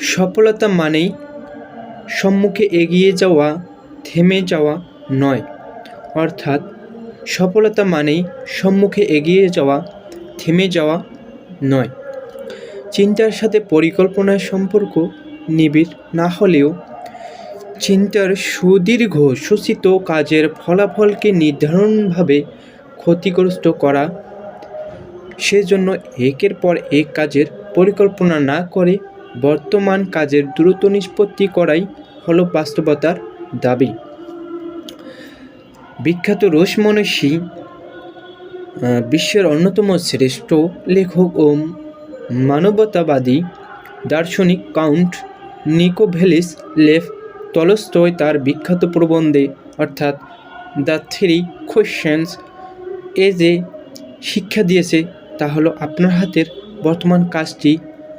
সফলতা মানেই সম্মুখে এগিয়ে যাওয়া, থেমে যাওয়া নয়। অর্থাৎ সফলতা মানেই সম্মুখে এগিয়ে যাওয়া, থেমে যাওয়া নয়। চিন্তার সাথে পরিকল্পনার সম্পর্ক নিবিড় না হলেও চিন্তার সুদীর্ঘ সূচিত কাজের ফলাফলকে নির্ধারণভাবে ক্ষতিগ্রস্ত করা। সেজন্য একের পর এক কাজের পরিকল্পনা না করে বর্তমান কাজের দ্রুত নিষ্পত্তি করাই হলো বাস্তবতার দাবি। বিখ্যাত রুশ মনীষী, বিশ্বের অন্যতম শ্রেষ্ঠ লেখক ও মানবতাবাদী দার্শনিক কাউন্ট নিকোভেলিস লেভ টলস্টয় তার বিখ্যাত প্রবন্ধে অর্থাৎ দ্য থ্রি কোয়েশ্চেনস যে শিক্ষা দিয়েছে তা হলো আপনার হাতের বর্তমান কাজটি